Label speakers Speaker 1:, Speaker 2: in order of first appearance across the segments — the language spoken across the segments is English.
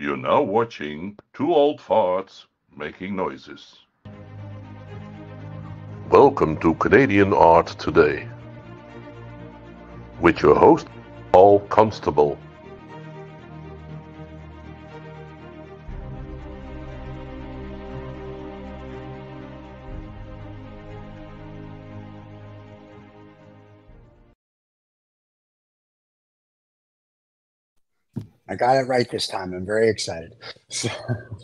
Speaker 1: You're now watching two old farts making noises. Welcome to Canadian Art Today with your host, Paul Constable.
Speaker 2: I got it right this time. I'm very excited. So,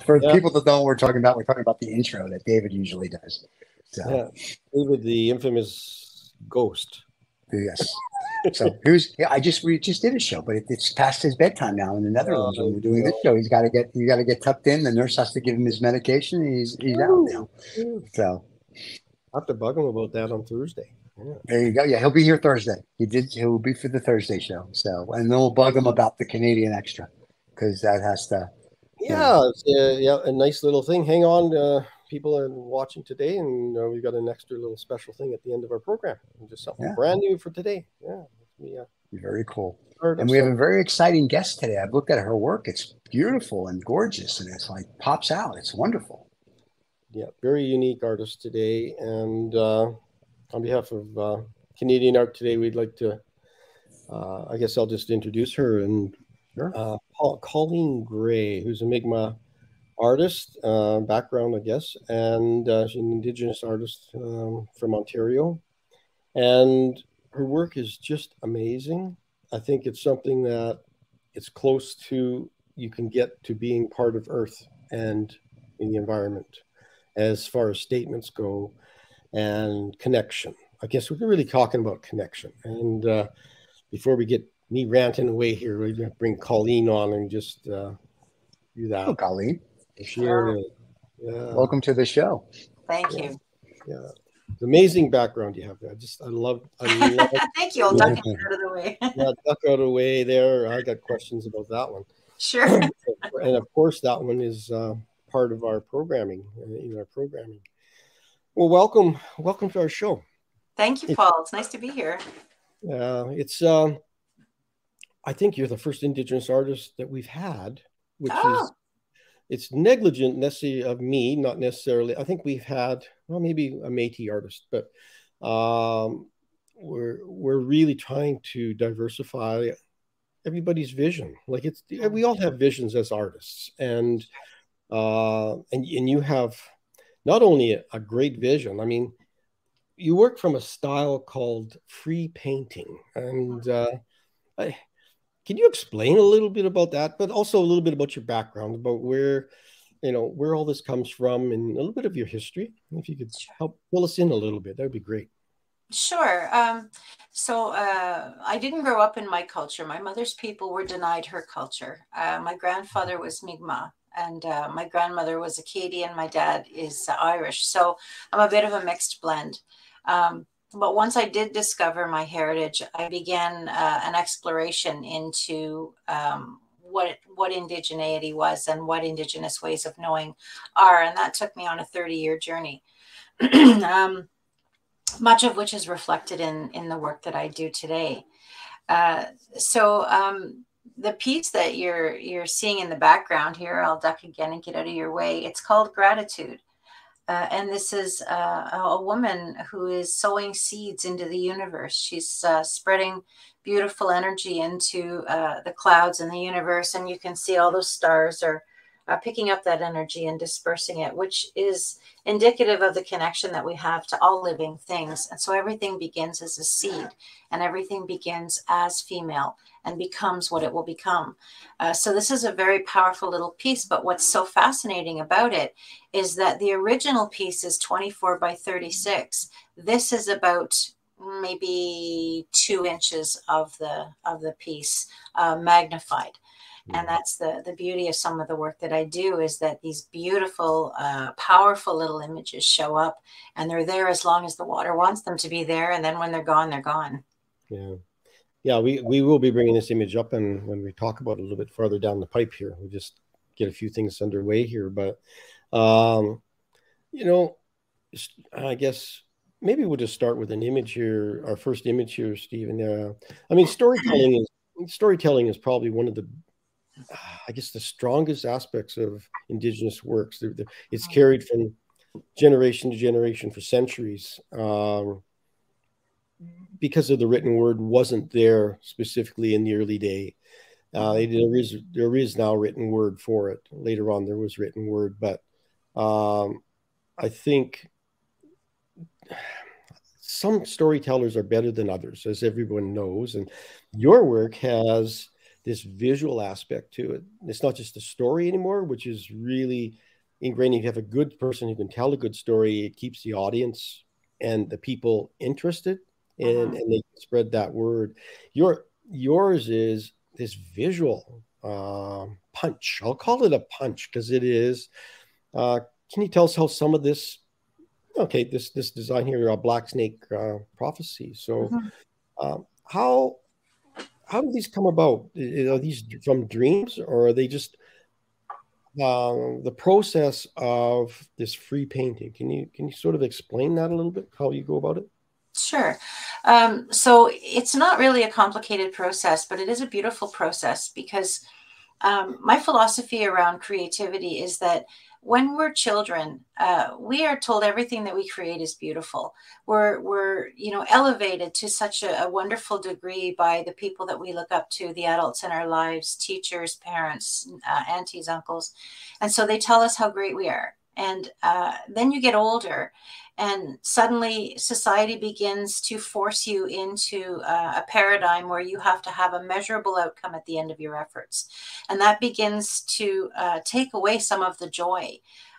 Speaker 2: for people that don't know what we're talking about the intro that David usually does. So,
Speaker 3: David, the infamous ghost.
Speaker 2: Yes. So we just did a show, but it's past his bedtime now in the Netherlands when we're doing this show. You got to get tucked in. The nurse has to give him his medication. And he's out now. So
Speaker 3: I have to bug him about that on Thursday.
Speaker 2: Yeah. There you go. Yeah, he'll be here Thursday. He'll be for the Thursday show. So, and then we'll bug him about the Canadian extra because that has to.
Speaker 3: A nice little thing. Hang on, people are watching today, and we've got an extra little special thing at the end of our program. Just something brand new for today.
Speaker 2: Very cool. And we have a very exciting guest today. I've looked at her work. It's beautiful and gorgeous, and it's like pops out. It's wonderful.
Speaker 3: Yeah, very unique artist today, and. On behalf of Canadian Art Today, we'd like to, I guess I'll just introduce her. And Colleen Gray, who's a Mi'kmaq artist, background, I guess, and she's an Indigenous artist from Ontario. And her work is just amazing. I think it's something that it's close to, you can get to being part of Earth and in the environment as far as statements go. And connection. I guess we're really talking about connection. And before we get me ranting away here, we're going to bring Colleen on and just do that.
Speaker 2: Hello, Colleen.
Speaker 3: Welcome
Speaker 2: to the show.
Speaker 4: Thank you.
Speaker 3: Yeah. It's amazing background you have there. I love
Speaker 4: Thank you. I'll duck it out of the way.
Speaker 3: Duck out of the way there. I got questions about that one.
Speaker 4: Sure.
Speaker 3: And of course, that one is part of our programming, Well, welcome to our show.
Speaker 4: Thank you, Paul. It's nice to be here.
Speaker 3: It's I think you're the first Indigenous artist that we've had, which is it's negligent necessarily of me, not necessarily. I think we've had maybe a Métis artist, but we're really trying to diversify everybody's vision. Like we all have visions as artists, and you have. Not only a great vision, I mean, you work from a style called free painting. And can you explain a little bit about that, but also a little bit about your background, about where all this comes from and a little bit of your history? If you could help fill us in a little bit, that would be great.
Speaker 4: Sure. So I didn't grow up in my culture. My mother's people were denied her culture. My grandfather was Mi'kmaq. And my grandmother was Acadian. My dad is Irish. So I'm a bit of a mixed blend. But once I did discover my heritage, I began an exploration into what indigeneity was and what Indigenous ways of knowing are. And that took me on a 30-year journey, much of which is reflected in the work that I do today. The piece that you're seeing in the background here, I'll duck again and get out of your way. It's called Gratitude. And this is a woman who is sowing seeds into the universe. She's spreading beautiful energy into the clouds in the universe. And you can see all those stars are picking up that energy and dispersing it, which is indicative of the connection that we have to all living things. And so everything begins as a seed, and everything begins as female and becomes what it will become. So this is a very powerful little piece, but what's so fascinating about it is that the original piece is 24 by 36. This is about maybe 2 inches of the piece magnified. And that's the beauty of some of the work that I do, is that these beautiful, powerful little images show up, and they're there as long as the water wants them to be there. And then when they're gone, they're gone.
Speaker 3: Yeah, we will be bringing this image up, and when we talk about it a little bit farther down the pipe here, we'll just get a few things underway here. But, I guess maybe we'll just start with an image here, our first image here, Stephen. I mean, storytelling is probably one of the I guess, the strongest aspects of Indigenous works. It's carried from generation to generation for centuries, because of the written word wasn't there specifically in the early day. There is now written word for it. Later on, there was written word, but I think some storytellers are better than others, as everyone knows. And your work has this visual aspect to it. It's not just a story anymore, which is really ingrained. You have a good person who can tell a good story. It keeps the audience and the people interested, and they spread that word. Yours is this visual punch. I'll call it a punch because it is. Can you tell us how some of this? Okay, this design here, Black Snake Prophecy. So, how do these come about? Are these from dreams, or are they just the process of this free painting? Can you sort of explain that a little bit? How you go about it?
Speaker 4: Sure. So it's not really a complicated process, but it is a beautiful process because my philosophy around creativity is that when we're children, we are told everything that we create is beautiful. We're elevated to such a wonderful degree by the people that we look up to, the adults in our lives, teachers, parents, aunties, uncles. And so they tell us how great we are. And then you get older, and suddenly society begins to force you into a paradigm where you have to have a measurable outcome at the end of your efforts. And that begins to take away some of the joy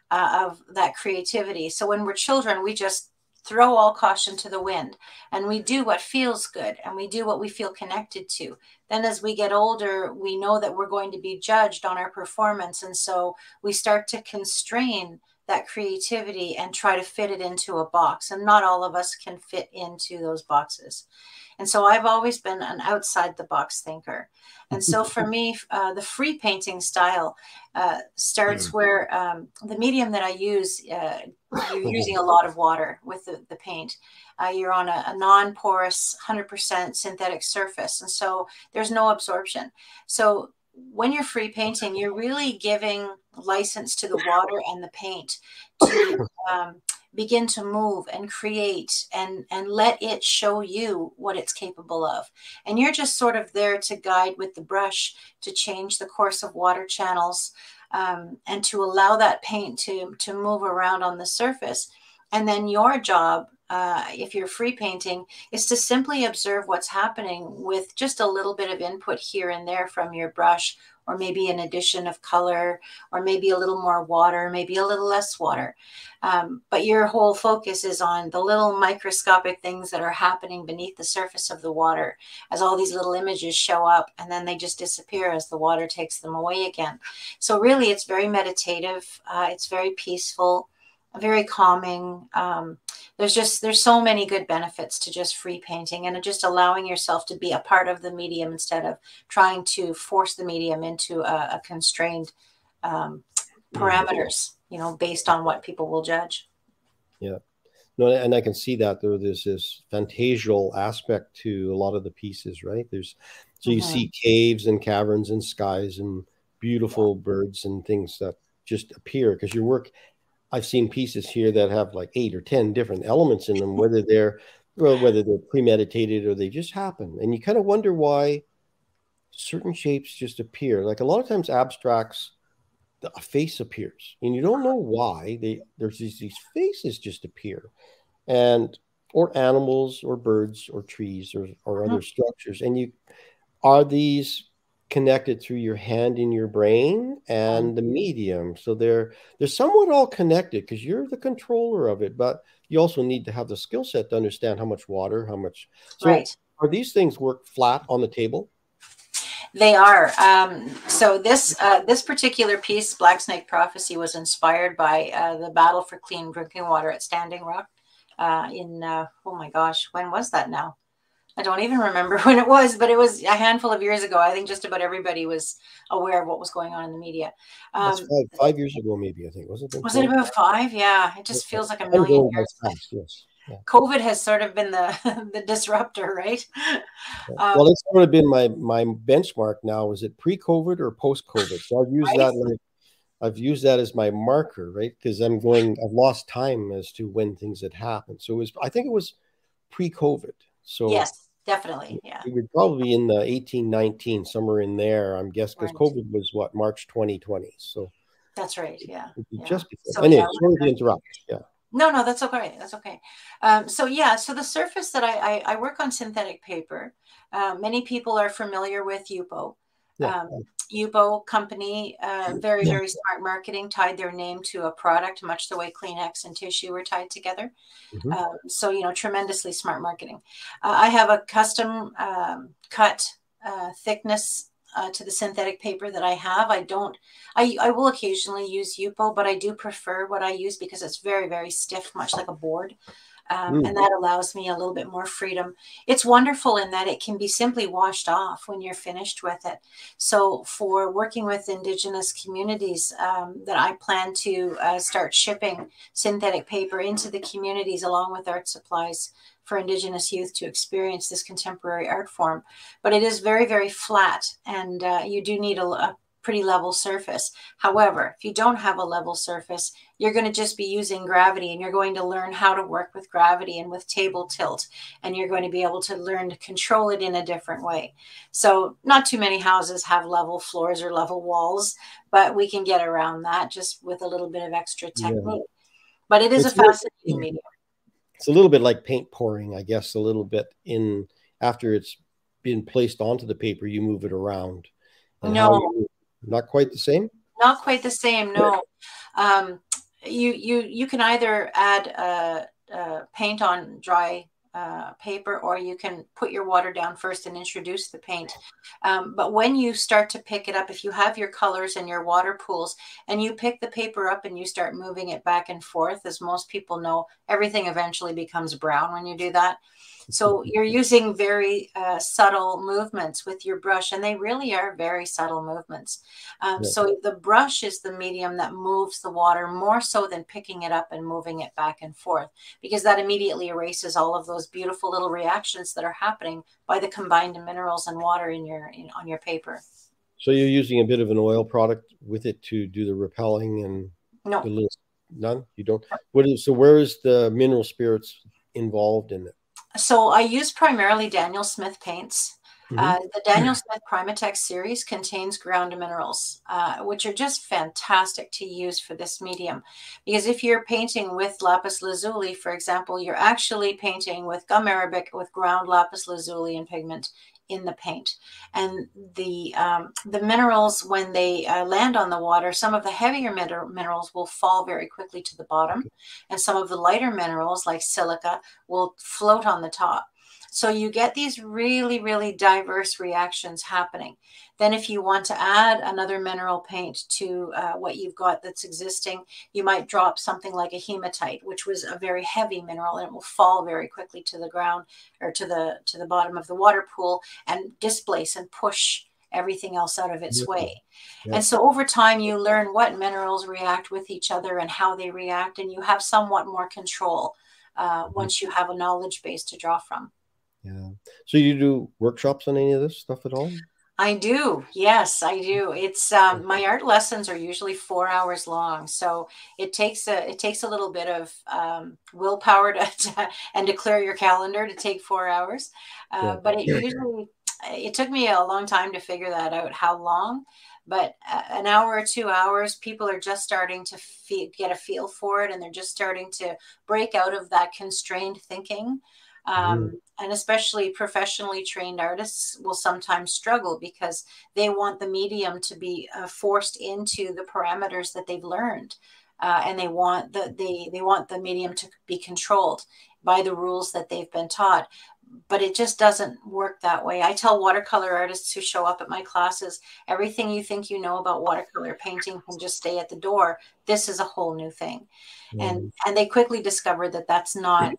Speaker 4: of that creativity. So when we're children, we just throw all caution to the wind and we do what feels good and we do what we feel connected to. Then as we get older, we know that we're going to be judged on our performance. And so we start to constrain that creativity and try to fit it into a box. And not all of us can fit into those boxes. And so I've always been an outside the box thinker. And so for me, the free painting style starts where the medium that I use, you're using a lot of water with the paint. You're on a non-porous, 100% synthetic surface. And so there's no absorption. So when you're free painting, you're really giving license to the water and the paint to begin to move and create and let it show you what it's capable of. And you're just sort of there to guide with the brush to change the course of water channels and to allow that paint to move around on the surface. And then your job, if you're free painting, is to simply observe what's happening with just a little bit of input here and there from your brush, or maybe an addition of color, or maybe a little more water, maybe a little less water. But your whole focus is on the little microscopic things that are happening beneath the surface of the water as all these little images show up, and then they just disappear as the water takes them away again. So really, it's very meditative. It's very peaceful, very calming. There's so many good benefits to just free painting and just allowing yourself to be a part of the medium instead of trying to force the medium into a constrained parameters, based on what people will judge.
Speaker 3: Yeah. No, and I can see that there's this fantasial aspect to a lot of the pieces, right? So you see caves and caverns and skies and beautiful birds and things that just appear because your work. I've seen pieces here that have like 8 or 10 different elements in them, whether they're premeditated or they just happen. And you kind of wonder why certain shapes just appear. Like a lot of times abstracts, a face appears and you don't know why. There's these faces just appear, or animals or birds or trees or other structures. And are these connected through your hand in your brain and the medium, so they're somewhat all connected because you're the controller of it, but you also need to have the skill set to understand how much water, how much. So
Speaker 4: right.
Speaker 3: Are these things work flat on the table?
Speaker 4: They are. So this particular piece, Black Snake Prophecy, was inspired by the battle for clean drinking water at Standing Rock oh my gosh, when was that now? I don't even remember when it was, but it was a handful of years ago. I think just about everybody was aware of what was going on in the media.
Speaker 3: That's 5 years ago, maybe, I think. Was it
Speaker 4: about 5? Yeah. It just feels like a million years.
Speaker 3: Fast, yes.
Speaker 4: COVID has sort of been the the disruptor, right?
Speaker 3: Well, it's sort of been my benchmark now. Is it pre-COVID or post-COVID? So I've used
Speaker 4: Right?
Speaker 3: that. I've used that as my marker, right? Because I've lost time as to when things had happened. So I think it was pre-COVID. So
Speaker 4: Yes, definitely. Yeah.
Speaker 3: it would probably be in the 1819, somewhere in there, I'm guessing, because
Speaker 4: Right.
Speaker 3: COVID was what, March 2020. So
Speaker 4: That's right. Yeah.
Speaker 3: just before.
Speaker 4: So
Speaker 3: Anyway,
Speaker 4: yeah.
Speaker 3: sorry to interrupt. Yeah.
Speaker 4: No, that's okay. That's okay. So yeah, so the surface that I work on synthetic paper. Many people are familiar with UPO.
Speaker 3: Yeah.
Speaker 4: UPO company, very, very smart marketing, tied their name to a product, much the way Kleenex and tissue were tied together. So, you know, tremendously smart marketing. I have a custom cut thickness to the synthetic paper that I have. I will occasionally use UPO, but I do prefer what I use because it's very, very stiff, much like a board. And that allows me a little bit more freedom. It's wonderful in that it can be simply washed off when you're finished with it. So for working with Indigenous communities, that I plan to start shipping synthetic paper into the communities along with art supplies for Indigenous youth to experience this contemporary art form. But it is very, very flat, and you do need a pretty level surface. However, if you don't have a level surface, you're going to just be using gravity, and you're going to learn how to work with gravity and with table tilt, and you're going to be able to learn to control it in a different way. So not too many houses have level floors or level walls, but we can get around that just with a little bit of extra technique. But it is a fascinating medium.
Speaker 3: It's a little bit like paint pouring, I guess, a little bit after it's been placed onto the paper, you move it around. And
Speaker 4: no.
Speaker 3: Not quite the same?
Speaker 4: Not quite the same, no. You can either add paint on dry paper, or you can put your water down first and introduce the paint. But when you start to pick it up, if you have your colors and your water pools and you pick the paper up and you start moving it back and forth, as most people know, everything eventually becomes brown when you do that. So you're using very subtle movements with your brush, and they really are very subtle movements. So the brush is the medium that moves the water more so than picking it up and moving it back and forth, because that immediately erases all of those beautiful little reactions that are happening by the combined minerals and water on your paper.
Speaker 3: So you're using a bit of an oil product with it to do the repelling and
Speaker 4: no.
Speaker 3: the little, none? You don't? So where is the mineral spirits involved in it?
Speaker 4: So I use primarily Daniel Smith paints. The Daniel Smith Primatex series contains ground minerals, which are just fantastic to use for this medium. Because if you're painting with lapis lazuli, for example, you're actually painting with gum arabic with ground lapis lazuli and pigment in the paint. And the minerals, when they land on the water, some of the heavier minerals will fall very quickly to the bottom, and some of the lighter minerals like silica will float on the top. So you get these really, really diverse reactions happening. Then if you want to add another mineral paint to what you've got that's existing, you might drop something like a hematite, which was a very heavy mineral, and it will fall very quickly to the ground or to the bottom of the water pool and displace and push everything else out of its way. And so over time, you learn what minerals react with each other and how they react, and you have somewhat more control once you have a knowledge base to draw from.
Speaker 3: Yeah. So you do workshops on any of this stuff at all?
Speaker 4: I do. Yes, I do. It's my art lessons are usually 4 hours long, so it takes a little bit of willpower to clear your calendar to take 4 hours. But it took me a long time to figure that out, how long. But an hour or 2 hours, people are just starting to get a feel for it, and they're just starting to break out of that constrained thinking. And especially professionally trained artists will sometimes struggle because they want the medium to be forced into the parameters that they've learned, and they want the medium to be controlled by the rules that they've been taught. But it just doesn't work that way. I tell watercolor artists who show up at my classes, everything you think you know about watercolor painting can just stay at the door. This is a whole new thing. And they quickly discover that that's not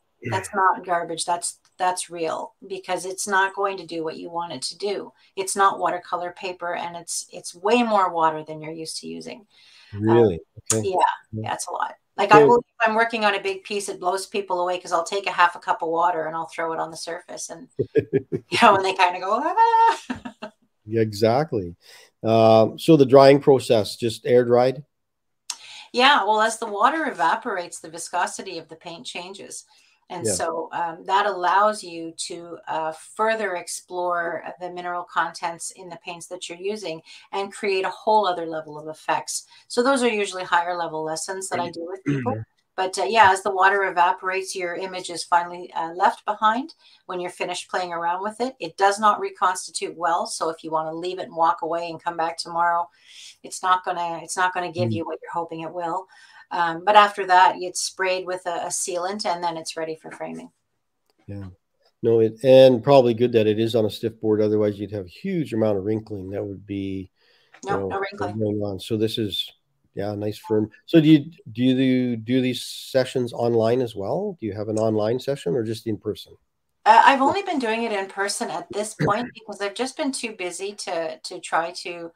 Speaker 4: garbage. That's real, because it's not going to do what you want it to do. It's not watercolor paper, and it's way more water than you're used to using.
Speaker 3: Really? Okay.
Speaker 4: Yeah, it's a lot. Like I will, if I'm working on a big piece, it blows people away because I'll take a half a cup of water and I'll throw it on the surface, and and they kind of go, ah.
Speaker 3: Yeah, exactly. So the drying process, just air dried?
Speaker 4: Yeah, well, as the water evaporates, the viscosity of the paint changes. And so that allows you to further explore the mineral contents in the paints that you're using and create a whole other level of effects. So those are usually higher level lessons that I do with people. But yeah, as the water evaporates, your image is finally left behind when you're finished playing around with it. It does not reconstitute well. So if you want to leave it and walk away and come back tomorrow, it's not gonna give you what you're hoping it will. But after that, it's sprayed with a sealant, and then it's ready for framing.
Speaker 3: Yeah. No, and probably good that it is on a stiff board. Otherwise, you'd have a huge amount of wrinkling. That would be
Speaker 4: no wrinkling
Speaker 3: going on. So this is nice firm. So do you do these sessions online as well? Do you have an online session or just in person?
Speaker 4: I've only been doing it in person at this point because I've just been too busy to try to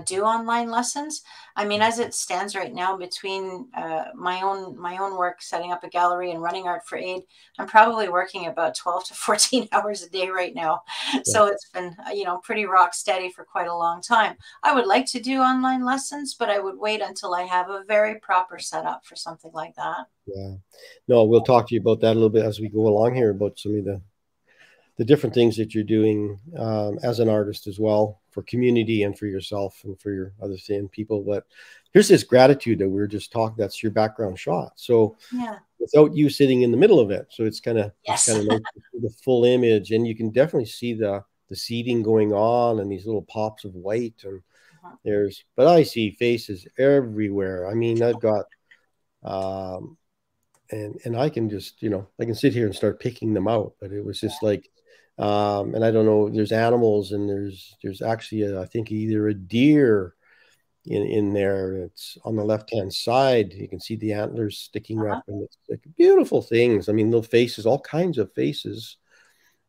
Speaker 4: do online lessons. I mean, as it stands right now, between my own work, setting up a gallery and running Art for Aid, I'm probably working about 12 to 14 hours a day right now. Yeah. So it's been, pretty rock steady for quite a long time. I would like to do online lessons, but I would wait until I have a very proper setup for something like that.
Speaker 3: Yeah. No, we'll talk to you about that a little bit as we go along here, about some of the different things that you're doing as an artist as well, for community and for yourself and for your other thin people. But here's this gratitude that we were just talking. That's your background shot. So without you sitting in the middle of it, so it's kind of nice to see the full image, and you can definitely see the seeding going on and these little pops of white. And but I see faces everywhere. I mean, I've got and I can just, I can sit here and start picking them out, but it was just like, and I don't know, there's animals, and there's actually I think either a deer in there. It's on the left-hand side. You can see the antlers sticking up, and it's like beautiful things. I mean, little faces, all kinds of faces.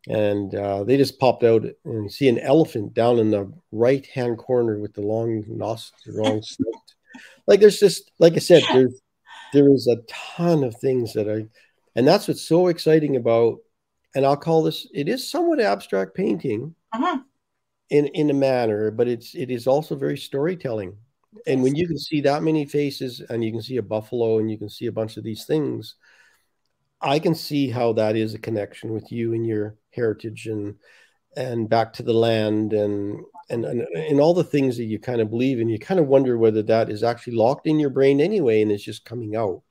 Speaker 3: And they just popped out, and you see an elephant down in the right-hand corner with the long nostrils. Like there's just, like I said, there is a ton of things and that's what's so exciting about, and I'll call this, it is somewhat abstract painting in a manner, but it is also very storytelling. And when you can see that many faces, and you can see a buffalo, and you can see a bunch of these things, I can see how that is a connection with you and your heritage and back to the land and all the things that you kind of believe in. You kind of wonder whether that is actually locked in your brain anyway, and it's just coming out.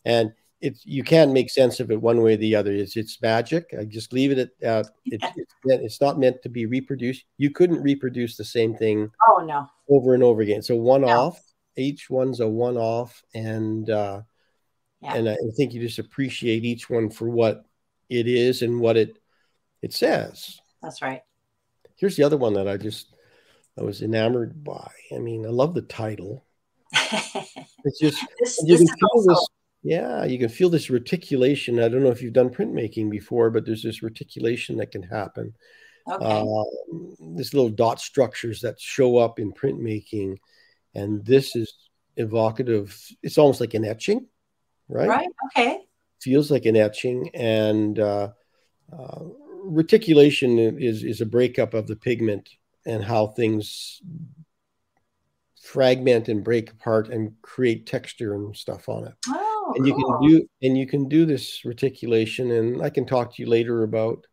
Speaker 3: And you can't make sense of it one way or the other. It's magic. I just leave it at it's not meant to be reproduced. You couldn't reproduce the same thing over and over again. So one-off, each one's a one-off, and I think you just appreciate each one for what it is and what it says.
Speaker 4: That's right.
Speaker 3: Here's the other one that I was enamored by. I mean, I love the title. It's just you can feel this reticulation. I don't know if you've done printmaking before, but there's this reticulation that can happen. This little dot structures that show up in printmaking, and this is evocative. It's almost like an etching, right?
Speaker 4: Right. Okay.
Speaker 3: Feels like an etching, and reticulation is a breakup of the pigment and how things fragment and break apart and create texture and stuff on it.
Speaker 4: Oh,
Speaker 3: and
Speaker 4: cool.
Speaker 3: you can do this reticulation, and I can talk to you later about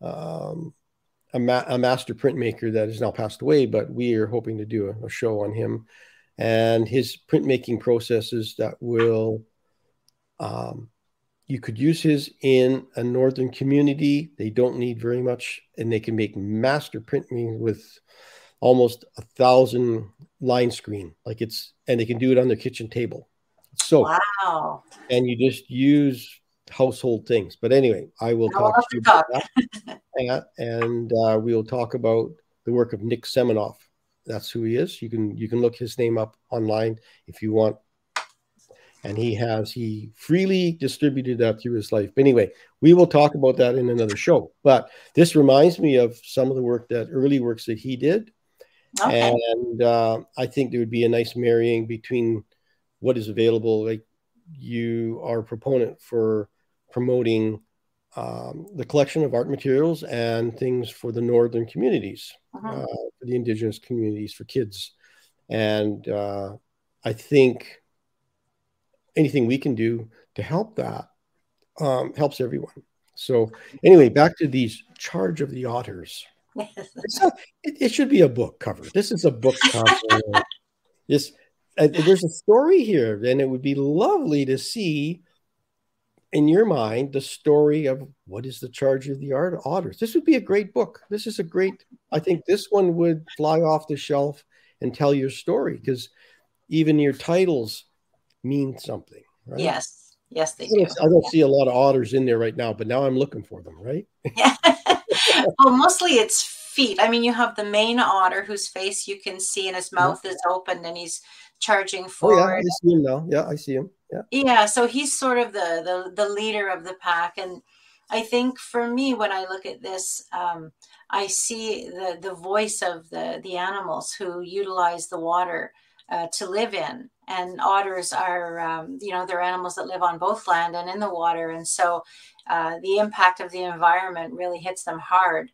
Speaker 3: a master printmaker that has now passed away, but we are hoping to do a show on him and his printmaking processes that will you could use his in a northern community. They don't need very much, and they can make master printing with almost 1,000 line screen. And they can do it on their kitchen table. So,
Speaker 4: wow.
Speaker 3: And you just use household things. But anyway, I will talk to you about that. And we will talk about the work of Nick Seminoff. That's who he is. You can look his name up online if you want. And he freely distributed that through his life. But anyway, we will talk about that in another show. But this reminds me of some of the early works that he did. Okay. And I think there would be a nice marrying between what is available. Like you are a proponent for promoting the collection of art materials and things for the northern communities, for the Indigenous communities, for kids. And I think anything we can do to help that helps everyone. So anyway, back to these Charge of the Otters. It should be a book cover. This is a book cover. There's a story here, and it would be lovely to see in your mind the story of what is the charge of the otters. This would be a great book. This is a great, I think this one would fly off the shelf and tell your story, because even your titles mean something, right?
Speaker 4: Yes, they do.
Speaker 3: I don't see a lot of otters in there right now, but now I'm looking for them, right?
Speaker 4: Yeah. Well, mostly it's feet. I mean, you have the main otter whose face you can see, and his mouth is open, and he's charging forward.
Speaker 3: Oh, yeah, I see him now. Yeah, I see him.
Speaker 4: Yeah, so he's sort of the leader of the pack. And I think for me, when I look at this, I see the voice of the animals who utilize the water to live in. And otters are, they're animals that live on both land and in the water. And so the impact of the environment really hits them hard.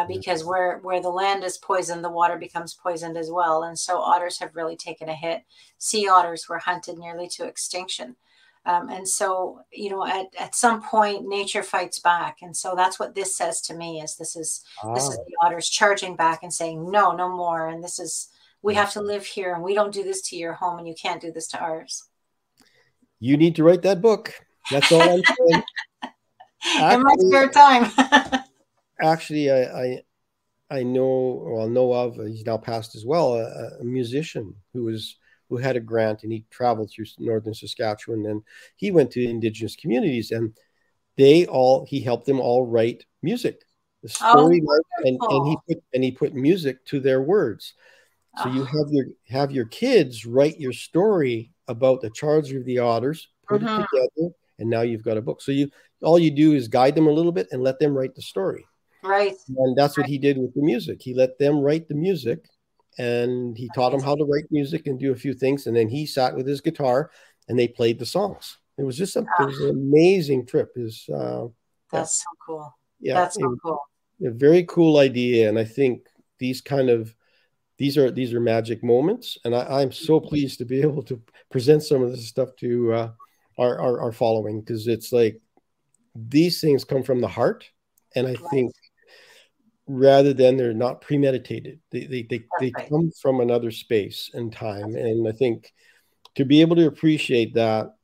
Speaker 4: Because where the land is poisoned, the water becomes poisoned as well. And so otters have really taken a hit. Sea otters were hunted nearly to extinction. And so, at some point, nature fights back. And so that's what this says to me, is this is the otters charging back and saying, no more. And we have to live here, and we don't do this to your home, and you can't do this to ours.
Speaker 3: You need to write that book. That's all I'm saying.
Speaker 4: In my spare time.
Speaker 3: Actually, I know of, he's now passed as well, a musician who had a grant, and he traveled through northern Saskatchewan, and he went to Indigenous communities, and he helped them all write music, the story, and he put music to their words. So you have your kids write your story about the charge of the otters, put it together, and now you've got a book. So all you do is guide them a little bit and let them write the story.
Speaker 4: Right.
Speaker 3: And that's what he did with the music. He let them write the music, and he taught them how to write music and do a few things. And then he sat with his guitar and they played the songs. It was just it was an amazing trip.
Speaker 4: That's so cool.
Speaker 3: Yeah.
Speaker 4: That's so cool.
Speaker 3: A very cool idea. And I think these are magic moments. And I'm so pleased to be able to present some of this stuff to our following, because it's like these things come from the heart. And I think rather than they're not premeditated, they come from another space and time. And I think to be able to appreciate that,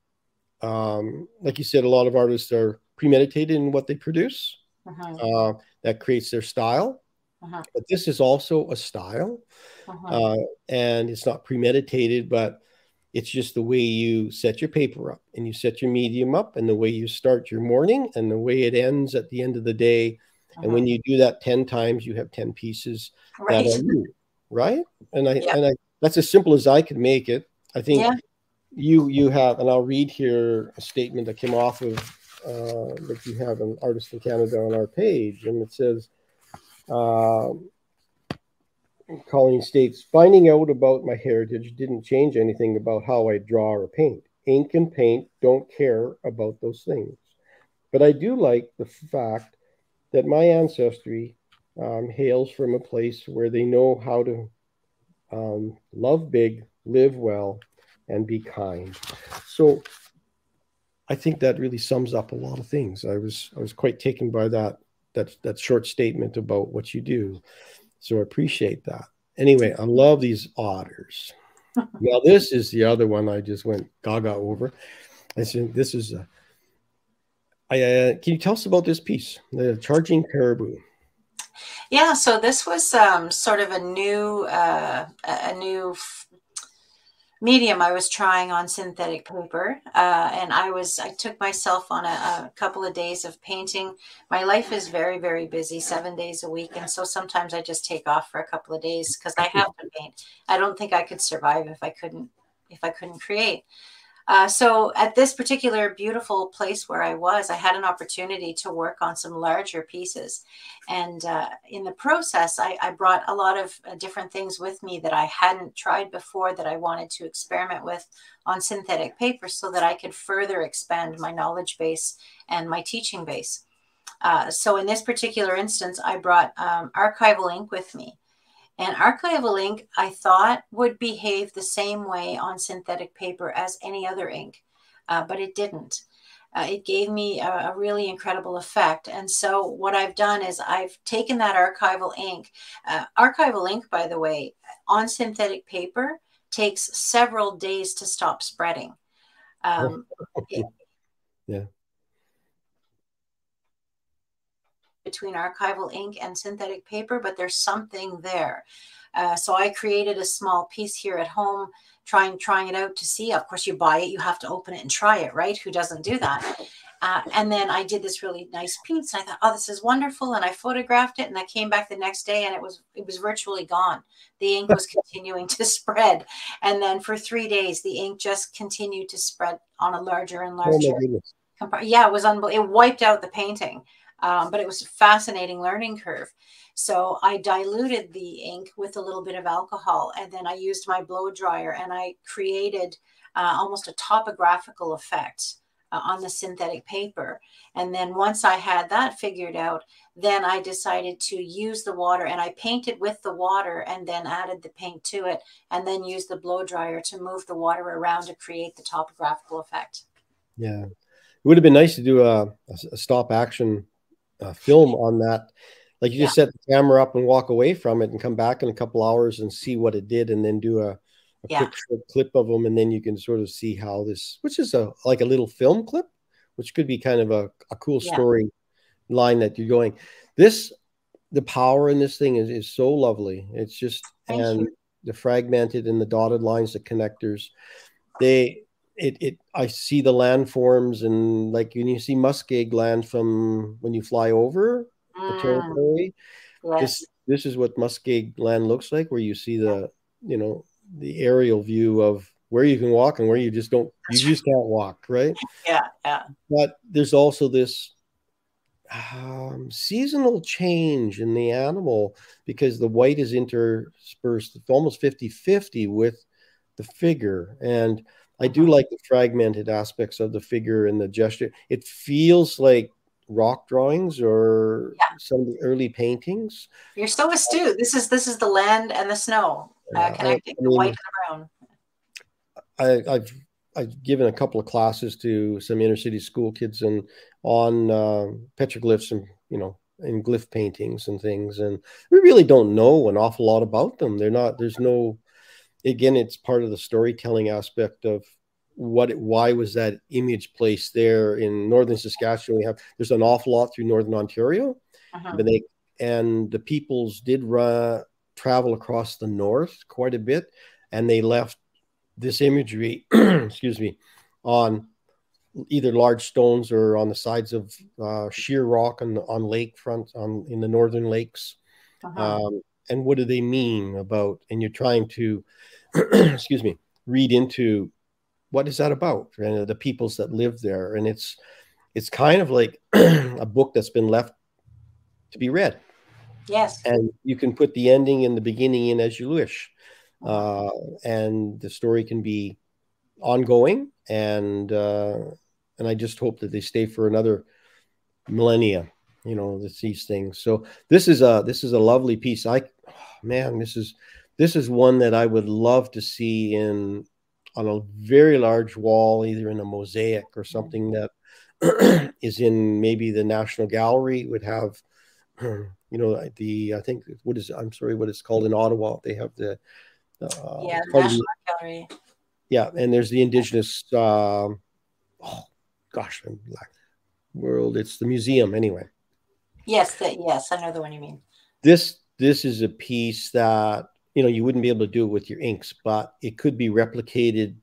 Speaker 3: like you said, a lot of artists are premeditated in what they produce. That creates their style. But this is also a style. And it's not premeditated, but it's just the way you set your paper up and you set your medium up, and the way you start your morning and the way it ends at the end of the day. And when you do that 10 times, you have 10 pieces that are new, right? And I that's as simple as I can make it. I think you have, and I'll read here a statement that came off of that you have an Artist in Canada on our page, and it says, Colleen states, finding out about my heritage didn't change anything about how I draw or paint. Ink and paint don't care about those things. But I do like the fact that my ancestry hails from a place where they know how to love big, live well, and be kind. So I think that really sums up a lot of things. I was quite taken by that short statement about what you do. So I appreciate that. Anyway, I love these otters. Now, this is the other one I just went gaga over. I said, this is can you tell us about this piece, the Charging Caribou?
Speaker 4: Yeah, so this was sort of a new medium I was trying on synthetic paper, and I took myself on a couple of days of painting. My life is very, very busy, 7 days a week, and so sometimes I just take off for a couple of days because I have to paint. I don't think I could survive if I couldn't create. So at this particular beautiful place where I was, I had an opportunity to work on some larger pieces. And in the process, I brought a lot of different things with me that I hadn't tried before that I wanted to experiment with on synthetic paper so that I could further expand my knowledge base and my teaching base. So in this particular instance, I brought archival ink with me. And archival ink, I thought, would behave the same way on synthetic paper as any other ink, but it didn't. It gave me a really incredible effect. And so what I've done is I've taken that archival ink. Archival ink, by the way, on synthetic paper takes several days to stop spreading.
Speaker 3: Yeah.
Speaker 4: Between archival ink and synthetic paper, but there's something there. So I created a small piece here at home, trying it out to see. Of course, you buy it, you have to open it and try it, right? Who doesn't do that? And then I did this really nice piece. And I thought, oh, this is wonderful. And I photographed it, and I came back the next day, and it was virtually gone. The ink was continuing to spread. And then for 3 days, the ink just continued to spread on a larger and larger.
Speaker 3: Oh,
Speaker 4: yeah, it was unbelievable. It wiped out the painting. But it was a fascinating learning curve. So I diluted the ink with a little bit of alcohol, and then I used my blow dryer, and I created almost a topographical effect on the synthetic paper. And then once I had that figured out, then I decided to use the water, and I painted with the water and then added the paint to it, and then used the blow dryer to move the water around to create the topographical effect.
Speaker 3: Yeah. It would have been nice to do a stop action film on that. Like you just set the camera up and walk away from it and come back in a couple hours and see what it did, and then do a quick short clip of them, and then you can sort of see how this, which is like a little film clip, which could be kind of a cool story line that you're going. The power in this thing is so lovely. It's just, and the fragmented and the dotted lines, the connectors, I see the landforms, and like when you see muskeg land from when you fly over the territory, this is what muskeg land looks like, where you see the, the aerial view of where you can walk and where you just can't walk, right?
Speaker 4: Yeah.
Speaker 3: But there's also this seasonal change in the animal, because the white is interspersed almost 50-50 with the figure. And I do like the fragmented aspects of the figure and the gesture. It feels like rock drawings or some of the early paintings.
Speaker 4: You're so astute. This is the land and the snow connecting the white and the brown.
Speaker 3: I've given a couple of classes to some inner city school kids and on petroglyphs and and glyph paintings and things, and we really don't know an awful lot about them. Again, it's part of the storytelling aspect of why was that image placed there. In northern Saskatchewan, there's an awful lot through northern Ontario, but the peoples did travel across the north quite a bit, and they left this imagery, excuse me, on either large stones or on the sides of sheer rock on lakefront in the northern lakes. And what do they mean about? And you're trying to, excuse me, read into what is that about, and the peoples that live there. And it's kind of like a book that's been left to be read.
Speaker 4: Yes.
Speaker 3: And you can put the ending and the beginning in as you wish. And the story can be ongoing. And I just hope that they stay for another millennia, these things. So this is a lovely piece. This is one that I would love to see on a very large wall, either in a mosaic or something that is in maybe the National Gallery. Would have, I think what it's called in Ottawa. They have the
Speaker 4: National Gallery.
Speaker 3: Yeah, and there's the Indigenous. I'm black. World. It's the museum anyway.
Speaker 4: Yes, I know the one you mean.
Speaker 3: This is a piece that you wouldn't be able to do it with your inks, but it could be replicated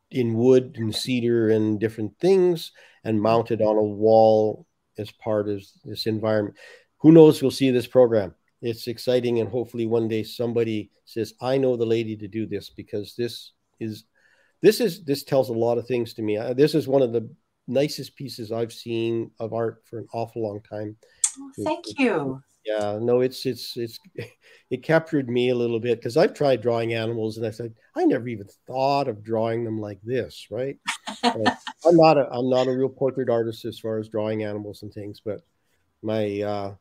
Speaker 3: in wood and cedar and different things and mounted on a wall as part of this environment. Who knows? We'll see this program. It's exciting, and hopefully one day somebody says, I know the lady to do this, because this this tells a lot of things to me. This is one of the nicest pieces I've seen of art for an awful long time.
Speaker 4: Oh, thank you.
Speaker 3: Yeah, no, it captured me a little bit, because I've tried drawing animals, and I said I never even thought of drawing them like this, right? I'm not a real portrait artist as far as drawing animals and things, but my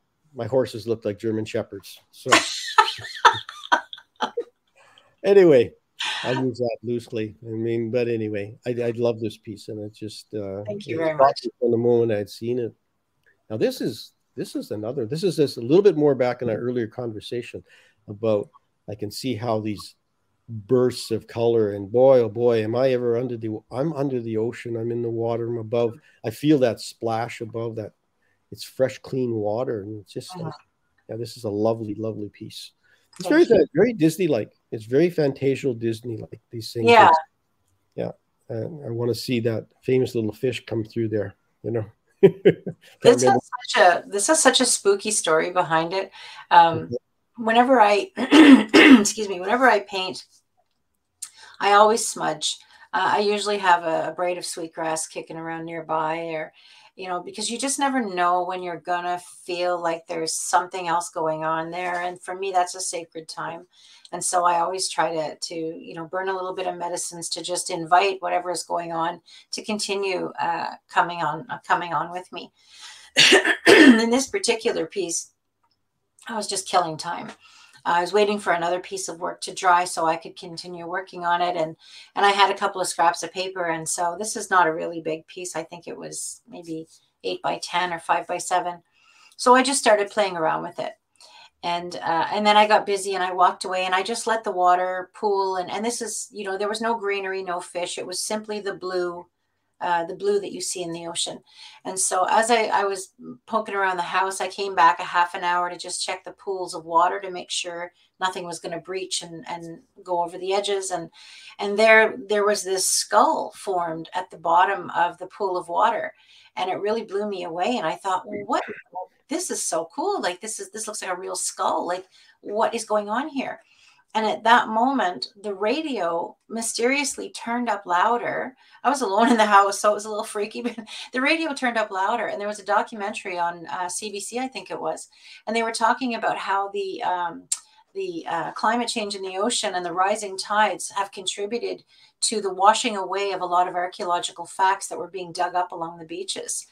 Speaker 3: horses look like German shepherds. So anyway, I use that loosely. I mean, but anyway, I love this piece, and it just
Speaker 4: thank you very much.
Speaker 3: From the moment I'd seen it. Now this is just a little bit more back in our earlier conversation about, I can see how these bursts of color, and boy, oh boy, I'm under the ocean, I'm in the water, I'm above, I feel that splash above that. It's fresh, clean water, and it's just like, yeah, this is a lovely, lovely piece. It's very Disney-like. It's very Fantasia Disney-like, these things.
Speaker 4: Yeah.
Speaker 3: Yeah. I want to see that famous little fish come through there, you know.
Speaker 4: This has such a spooky story behind it. Whenever I excuse me, whenever I paint, I always smudge. I usually have a braid of sweetgrass kicking around nearby, or because you just never know when you're gonna feel like there's something else going on there. And for me, that's a sacred time. And so I always try to burn a little bit of medicines to just invite whatever is going on to continue coming on with me. In this particular piece, I was just killing time. I was waiting for another piece of work to dry so I could continue working on it. And I had a couple of scraps of paper. And so this is not a really big piece. I think it was maybe 8 by 10 or 5 by 7. So I just started playing around with it. And then I got busy and I walked away, and I just let the water pool. And this is, there was no greenery, no fish. It was simply the blue that you see in the ocean. And so as I was poking around the house, I came back a half an hour to just check the pools of water to make sure nothing was going to breach and go over the edges. And there was this skull formed at the bottom of the pool of water. And it really blew me away. And I thought, well, what? This is so cool. Like, this looks like a real skull. Like, what is going on here? And at that moment, the radio mysteriously turned up louder. I was alone in the house, so it was a little freaky, but the radio turned up louder. And there was a documentary on CBC, I think it was. And they were talking about how the climate change in the ocean and the rising tides have contributed to the washing away of a lot of archaeological facts that were being dug up along the beaches.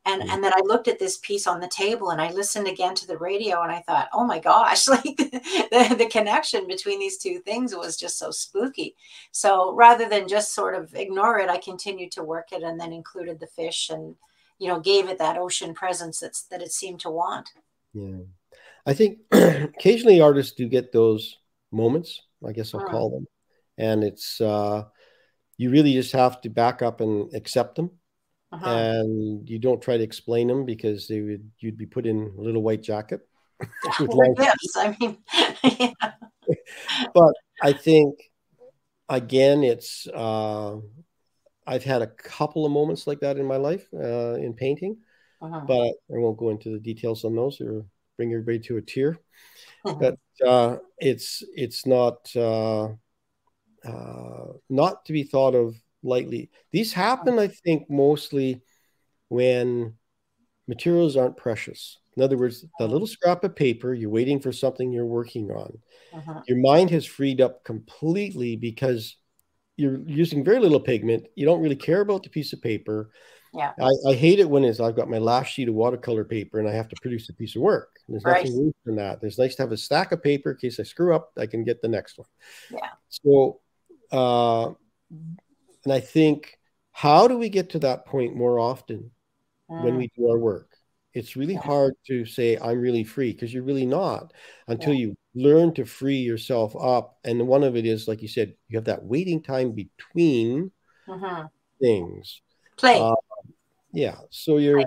Speaker 4: And then I looked at this piece on the table, and I listened again to the radio, and I thought, oh my gosh, like the connection between these two things was just so spooky. So rather than just sort of ignore it, I continued to work it, and then included the fish, and gave it that ocean presence that it seemed to want. Yeah,
Speaker 3: I think occasionally artists do get those moments, I guess I'll call them, and it's you really just have to back up and accept them. And you don't try to explain them, because you'd be put in a little white jacket.
Speaker 4: Yes, I mean, yeah.
Speaker 3: But I think, again, it's I've had a couple of moments like that in my life in painting, but I won't go into the details on those or bring everybody to a tear. But it's not to be thought of lightly. These happen, I think, mostly when materials aren't precious. In other words, the little scrap of paper, you're waiting for something you're working on. Your mind has freed up completely because you're using very little pigment. You don't really care about the piece of paper.
Speaker 4: Yeah.
Speaker 3: I hate it when I've got my last sheet of watercolor paper and I have to produce a piece of work. There's nothing worse than that. It's nice to have a stack of paper in case I screw up, I can get the next one.
Speaker 4: Yeah.
Speaker 3: So, and I think, how do we get to that point more often when we do our work? It's really hard to say, I'm really free, because you're really not, until you learn to free yourself up. And one of it is, like you said, you have that waiting time between things.
Speaker 4: Play.
Speaker 3: Yeah. So you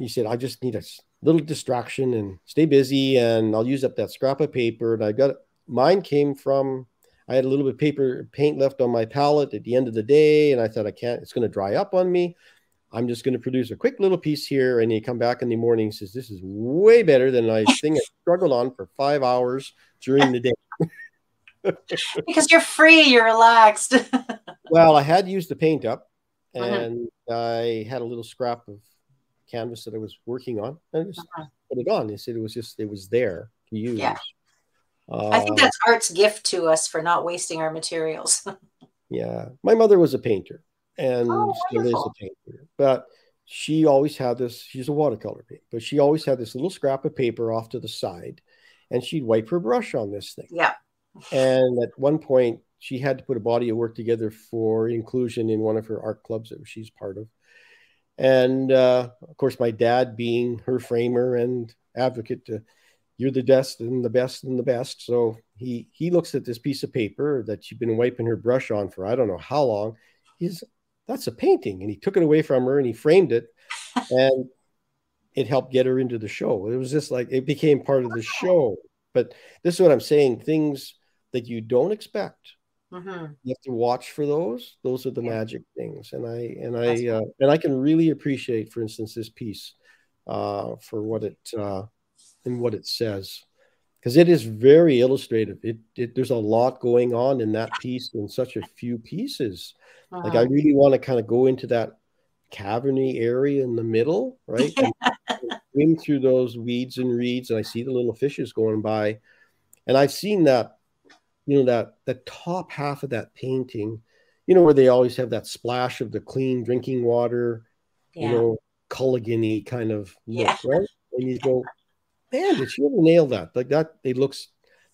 Speaker 3: said, I just need a little distraction and stay busy, and I'll use up that scrap of paper. And mine came from, I had a little bit of paint left on my palette at the end of the day, and I thought, it's going to dry up on me. I'm just going to produce a quick little piece here. And you come back in the morning and says, this is way better than I struggled on for 5 hours during the day.
Speaker 4: Because you're free, you're relaxed.
Speaker 3: Well, I had used the paint up, and I had a little scrap of canvas that I was working on, and I just put it on. They said it was there to use.
Speaker 4: Yeah. I think that's art's gift to us for not wasting our materials.
Speaker 3: Yeah. My mother was a painter and still is a
Speaker 4: wonderful.
Speaker 3: painter, but she always had this, she's a watercolor painter, but she always had this little scrap of paper off to the side, and she'd wipe her brush on this thing.
Speaker 4: Yeah.
Speaker 3: And at one point, she had to put a body of work together for inclusion in one of her art clubs that she's part of. And of course, my dad, being her framer and advocate, you're the best and the best and the best. So he looks at this piece of paper that she'd been wiping her brush on for I don't know how long. That's a painting. And he took it away from her and he framed it. And it helped get her into the show. It was just like, it became part of the show. But this is what I'm saying. Things that you don't expect. You have to watch for those. Those are the magic things, and I can really appreciate, for instance, this piece for what it and what it says, because it is very illustrative. There's a lot going on in that piece in such a few pieces. Like I really want to kind of go into that cavernly area in the middle, right? And swim through those weeds and reeds, and I see the little fishes going by, and I've seen that. You know, that the top half of that painting, you know, where they always have that splash of the clean drinking water, you know, Culligan-y kind of look, right? And you go, man, did she ever nail that? Like that,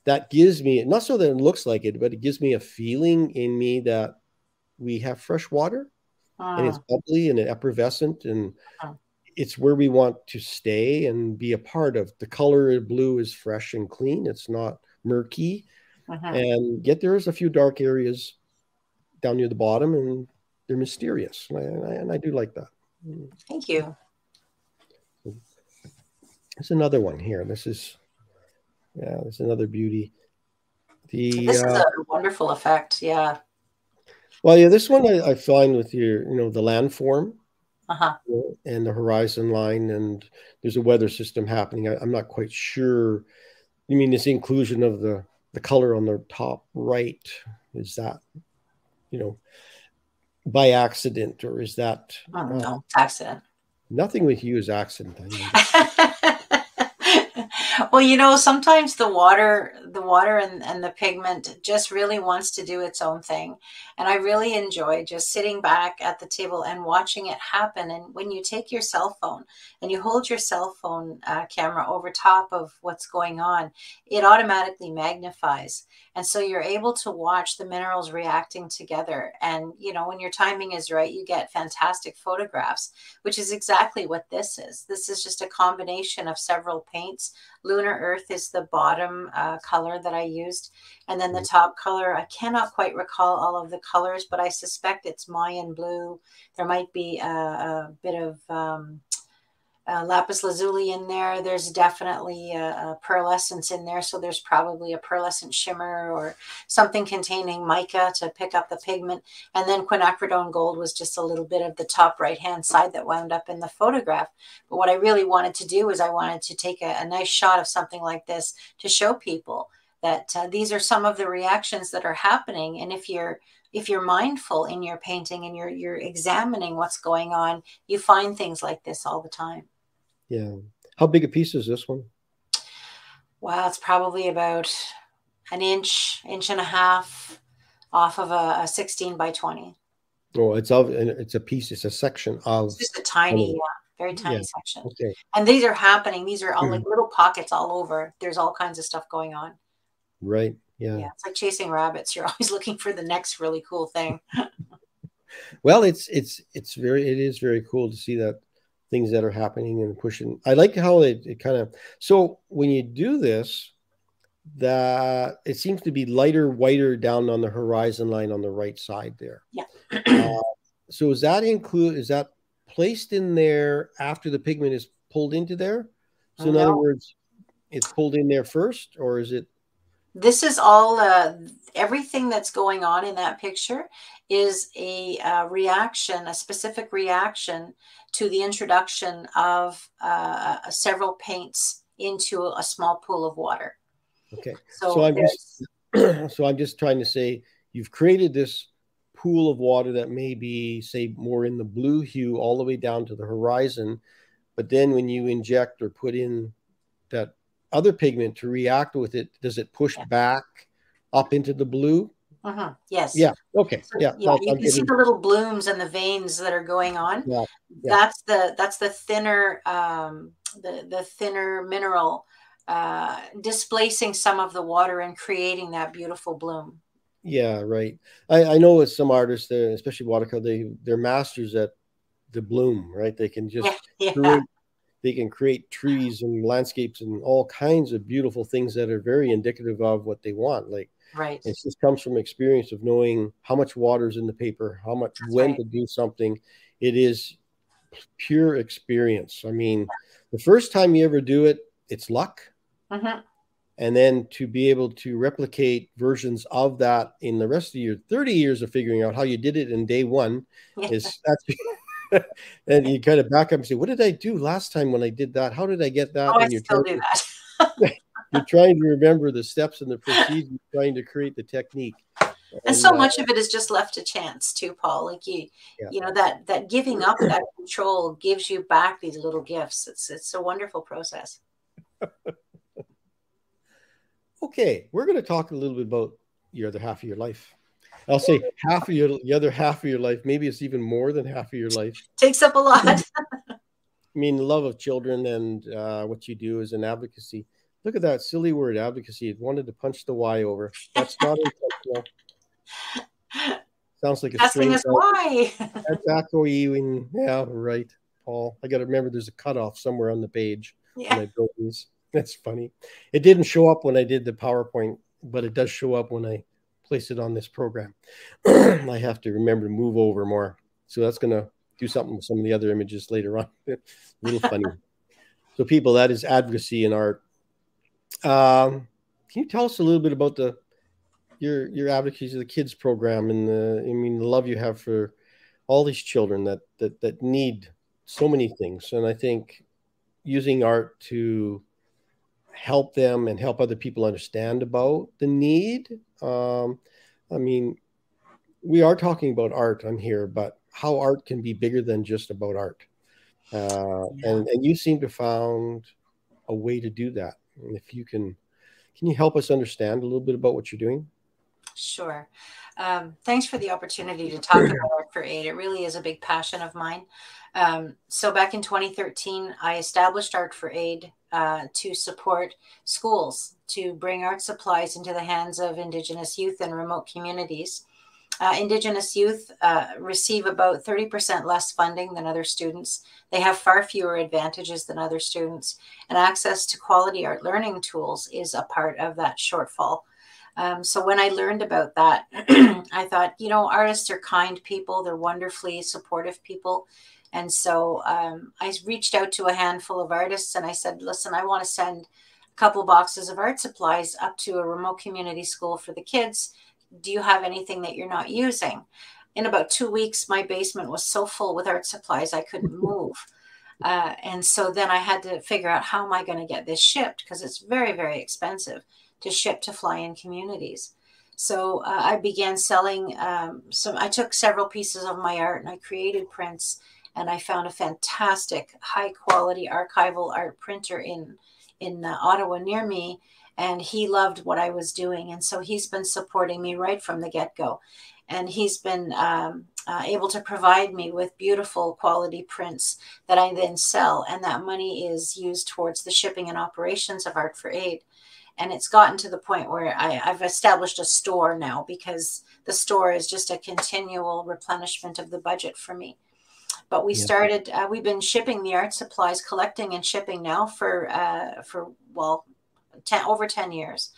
Speaker 3: that gives me, not so that it looks like it, but it gives me a feeling in me that we have fresh water and it's bubbly and effervescent, and it's where we want to stay and be a part of. The color of blue is fresh and clean. It's not murky. And yet there's a few dark areas down near the bottom, and they're mysterious. And I do like that.
Speaker 4: Thank you.
Speaker 3: There's another one here. This is, there's another beauty.
Speaker 4: This is a wonderful effect. Yeah.
Speaker 3: Well, yeah, this one I find with your, you know, the landform and the horizon line, and there's a weather system happening. I'm not quite sure. You mean this inclusion of the color on the top right, is that, you know, by accident, or is that
Speaker 4: no, accident?
Speaker 3: Nothing with you is accident.
Speaker 4: Well, you know, sometimes the water and the pigment just really wants to do its own thing. And I really enjoy just sitting back at the table and watching it happen. And when you take your cell phone and you hold your cell phone camera over top of what's going on, it automatically magnifies. And so you're able to watch the minerals reacting together. And, you know, when your timing is right, you get fantastic photographs, which is exactly what this is. This is just a combination of several paints. Lunar Earth is the bottom color that I used. And then the top color, I cannot quite recall all of the colors, but I suspect it's Mayan blue. There might be a bit of lapis lazuli in there. There's definitely a pearlescence in there. So there's probably a pearlescent shimmer or something containing mica to pick up the pigment. And then quinacridone gold was just a little bit of the top right-hand side that wound up in the photograph. But what I really wanted to do is I wanted to take a nice shot of something like this to show people that these are some of the reactions that are happening. And if you're mindful in your painting and you're examining what's going on, you find things like this all the time.
Speaker 3: Yeah. How big a piece is this one?
Speaker 4: Wow, it's probably about an inch and a half off of a 16 by 20.
Speaker 3: Oh, it's a piece. It's a section of. It's
Speaker 4: just a tiny, very tiny section.
Speaker 3: Okay.
Speaker 4: And these are happening. These are all like little pockets all over. There's all kinds of stuff going on.
Speaker 3: Right. Yeah.
Speaker 4: Yeah. It's like chasing rabbits. You're always looking for the next really cool thing.
Speaker 3: Well, it is very cool to see that things that are happening and pushing. I like how it kind of, so when you do this, that it seems to be lighter, whiter down on the horizon line on the right side there.
Speaker 4: Yeah.
Speaker 3: So is that placed in there after the pigment is pulled into there? So in other words, it's pulled in there first, or is it?
Speaker 4: This is all, everything that's going on in that picture is a reaction, a specific reaction to the introduction of several paints into a small pool of water.
Speaker 3: Okay. So I'm just trying to say, you've created this pool of water that may be, say, more in the blue hue all the way down to the horizon. But then when you inject or put in that other pigment to react with it, does it push back up into the blue?
Speaker 4: Yes.
Speaker 3: Yeah. Okay.
Speaker 4: So,
Speaker 3: yeah.
Speaker 4: yeah. You can see the little blooms and the veins that are going on.
Speaker 3: Yeah.
Speaker 4: That's the thinner the thinner mineral displacing some of the water and creating that beautiful bloom.
Speaker 3: Yeah. Right. I know with some artists, especially watercolor, they're masters at the bloom. Right. They can just they can create trees and landscapes and all kinds of beautiful things that are very indicative of what they want. Like,
Speaker 4: right.
Speaker 3: It just comes from experience of knowing how much water is in the paper, how much, when to do something. It is pure experience. I mean, the first time you ever do it, it's luck. And then to be able to replicate versions of that in the rest of your 30 years of figuring out how you did it in day one is that's and you kind of back up and say, what did I do last time when I did that? How did I get that?
Speaker 4: Oh,
Speaker 3: and
Speaker 4: I still do that.
Speaker 3: You're trying to remember the steps and the procedure, trying to create the technique.
Speaker 4: And so much of it is just left to chance too, Paul. Like you know, that giving up that control gives you back these little gifts. It's a wonderful process.
Speaker 3: Okay, we're going to talk a little bit about your other half of your life. I'll say the other half of your life. Maybe it's even more than half of your life.
Speaker 4: Takes up a lot.
Speaker 3: I mean, love of children and what you do as an advocacy. Look at that silly word, advocacy. It wanted to punch the Y over. That's not intentional. Sounds like a
Speaker 4: asking us why.
Speaker 3: That's echoing. Yeah, right, Paul. I got to remember there's a cutoff somewhere on the page when I built these. That's funny. It didn't show up when I did the PowerPoint, but it does show up when I place it on this program. I have to remember to move over more. So that's going to do something with some of the other images later on. A little funny. So people, that is advocacy in art. Can you tell us a little bit about your advocacy of the kids program and the love you have for all these children that need so many things? And I think using art to help them and help other people understand about the need. I mean, we are talking about art on here, but how art can be bigger than just about art. And you seem to have found a way to do that. And if you can you help us understand a little bit about what you're doing?
Speaker 4: Sure. Thanks for the opportunity to talk about Art for Aid. It really is a big passion of mine. So back in 2013, I established Art for Aid to support schools, to bring art supplies into the hands of Indigenous youth in remote communities. Indigenous youth receive about 30% less funding than other students. They have far fewer advantages than other students, and access to quality art learning tools is a part of that shortfall. So when I learned about that, I thought, artists are kind people. They're wonderfully supportive people. And so I reached out to a handful of artists and I said, listen, I want to send a couple boxes of art supplies up to a remote community school for the kids. Do you have anything that you're not using? In about 2 weeks, my basement was so full with art supplies, I couldn't move. And so then I had to figure out, how am I going to get this shipped? Because it's very, very expensive to ship to fly-in communities. So I began selling I took several pieces of my art and I created prints, and I found a fantastic high quality archival art printer in Ottawa near me, and he loved what I was doing. And so he's been supporting me right from the get-go. And he's been able to provide me with beautiful quality prints that I then sell. And that money is used towards the shipping and operations of Art for Aid. And it's gotten to the point where I've established a store now, because the store is just a continual replenishment of the budget for me. But we started, we've been shipping the art supplies, collecting and shipping now for over 10 years.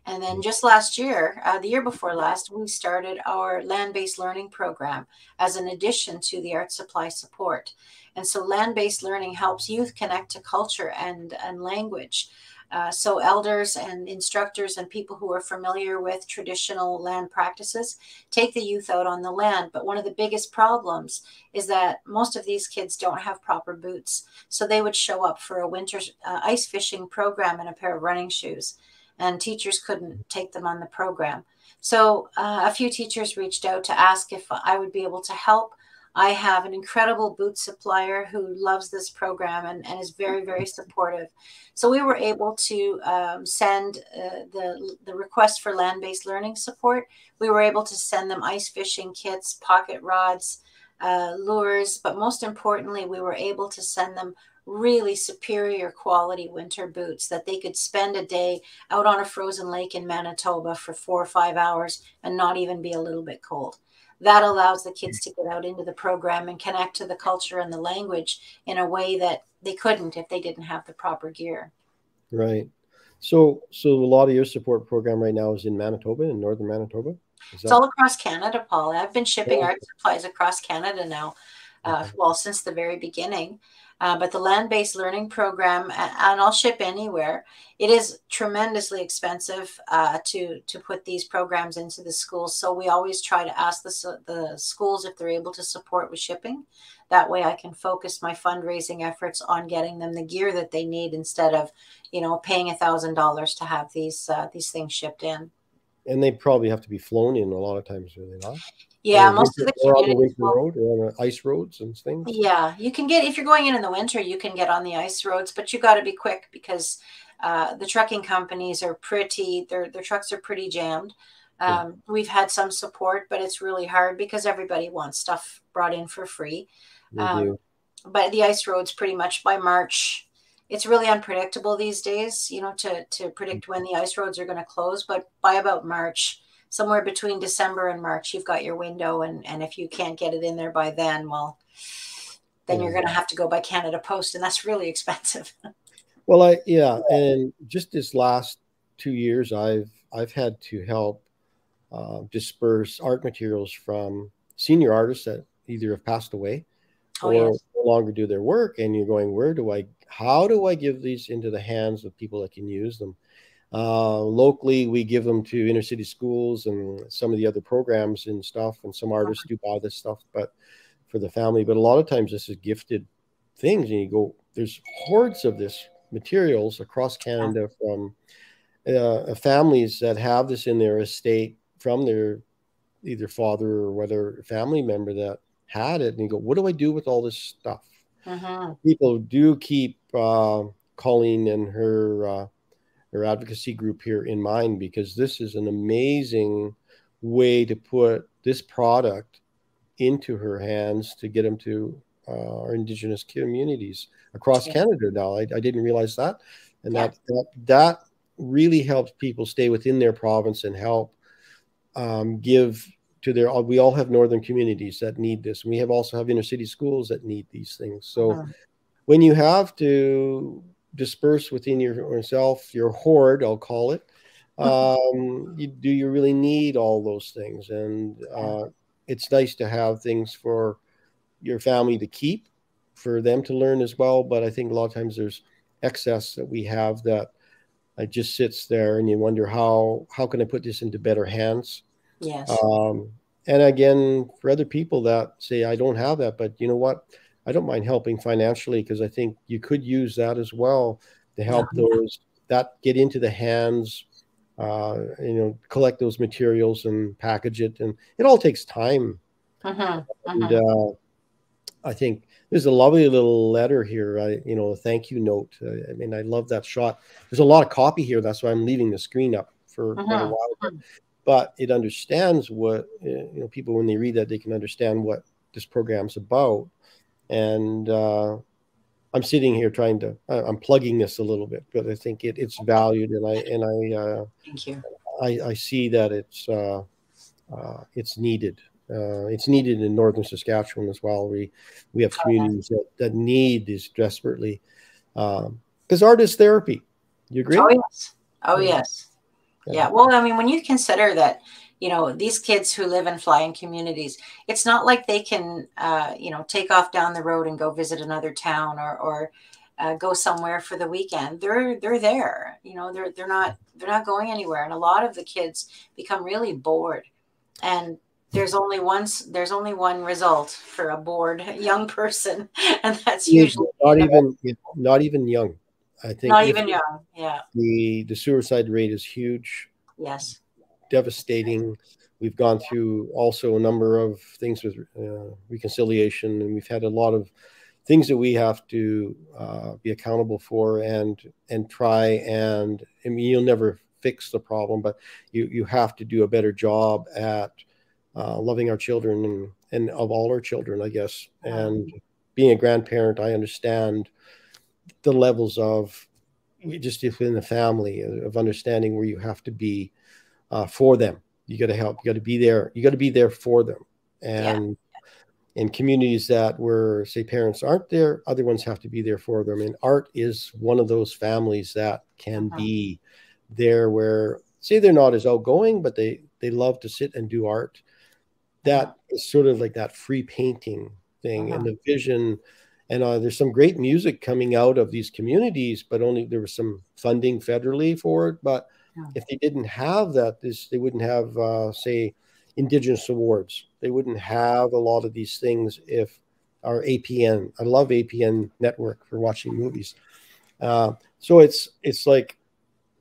Speaker 4: And then just last year, the year before last, we started our land-based learning program as an addition to the art supply support. And so land-based learning helps youth connect to culture and language. So elders and instructors and people who are familiar with traditional land practices take the youth out on the land. But one of the biggest problems is that most of these kids don't have proper boots. So they would show up for a winter ice fishing program in a pair of running shoes, and teachers couldn't take them on the program. So a few teachers reached out to ask if I would be able to help. I have an incredible boot supplier who loves this program and is very, very supportive. So we were able to send the request for land-based learning support. We were able to send them ice fishing kits, pocket rods, lures, but most importantly, we were able to send them really superior quality winter boots that they could spend a day out on a frozen lake in Manitoba for 4 or 5 hours and not even be a little bit cold. That allows the kids to get out into the program and connect to the culture and the language in a way that they couldn't if they didn't have the proper gear.
Speaker 3: Right. So a lot of your support program right now is in Manitoba, in northern Manitoba?
Speaker 4: It's all across Canada, Paul. I've been shipping art supplies across Canada now, well, since the very beginning. But the land-based learning program, and I'll ship anywhere, it is tremendously expensive to put these programs into the schools. So we always try to ask the schools if they're able to support with shipping. That way I can focus my fundraising efforts on getting them the gear that they need instead of, paying $1,000 to have these things shipped in.
Speaker 3: And they probably have to be flown in a lot of times, do they not?
Speaker 4: Yeah, most of the
Speaker 3: communities on the
Speaker 4: communities
Speaker 3: winter road or on the ice roads and things.
Speaker 4: Yeah, you can get, if you're going in the winter, you can get on the ice roads, but you got to be quick because the trucking companies are their trucks are pretty jammed. We've had some support, but it's really hard because everybody wants stuff brought in for free. But the ice roads pretty much by March, it's really unpredictable these days, to predict when the ice roads are going to close. But by about March, somewhere between December and March, you've got your window. And if you can't get it in there by then, well, then you're going to have to go by Canada Post. And that's really expensive.
Speaker 3: Well, and just this last 2 years, I've had to help disperse art materials from senior artists that either have passed away or no longer do their work. And you're going, how do I give these into the hands of people that can use them? Locally, we give them to inner city schools and some of the other programs and stuff. And some artists do buy this stuff, but for the family. But a lot of times this is gifted things. And you go, there's hordes of this materials across Canada from families that have this in their estate from their either father or whether family member that had it. And you go, what do I do with all this stuff? People do keep Colleen and her advocacy group here in mind, because this is an amazing way to put this product into her hands to get them to our Indigenous communities across Canada now. I didn't realize that. And that really helps people stay within their province and help give to we all have northern communities that need this. We also have inner city schools that need these things. So when you have to disperse within yourself, your hoard, I'll call it, do you really need all those things? And it's nice to have things for your family to keep, for them to learn as well. But I think a lot of times there's excess that we have that just sits there, and you wonder how can I put this into better hands?
Speaker 4: Yes.
Speaker 3: And again, for other people that say, I don't have that, but you know what? I don't mind helping financially, because I think you could use that as well to help those that get into the hands, collect those materials and package it. And it all takes time. And I think there's a lovely little letter here, a thank you note. I love that shot. There's a lot of copy here. That's why I'm leaving the screen up for quite a while. But it understands what, people, when they read that, they can understand what this program's about. And I'm sitting here I'm plugging this a little bit, but I think it's valued, and
Speaker 4: thank you.
Speaker 3: I see that it's needed. It's needed in northern Saskatchewan as well. We have communities that need this desperately, because art is therapy. You agree?
Speaker 4: Oh yes. Yeah. Well, when you consider that, these kids who live and fly in communities, it's not like they can, take off down the road and go visit another town or go somewhere for the weekend. They're there, they're not going anywhere. And a lot of the kids become really bored, and there's only one result for a bored young person, and that's usually
Speaker 3: not even young. I think
Speaker 4: not even young. Yeah.
Speaker 3: The suicide rate is huge.
Speaker 4: Yes.
Speaker 3: devastating. We've gone through also a number of things with reconciliation, and we've had a lot of things that we have to be accountable for and try. And I mean, you'll never fix the problem, but you have to do a better job at loving our children and of all our children, I guess. And being a grandparent, I understand the levels of just within the family of understanding where you have to be for them. You got to help. You got to be there. You got to be there for them. And in communities that where, say, parents aren't there, other ones have to be there for them. And art is one of those families that can be there where, say, they're not as outgoing, but they love to sit and do art. That is sort of like that free painting thing and the vision. And there's some great music coming out of these communities, but only there was some funding federally for it. But if they didn't have that, they wouldn't have, say, Indigenous awards. They wouldn't have a lot of these things if our APN, I love APN network for watching movies. So it's like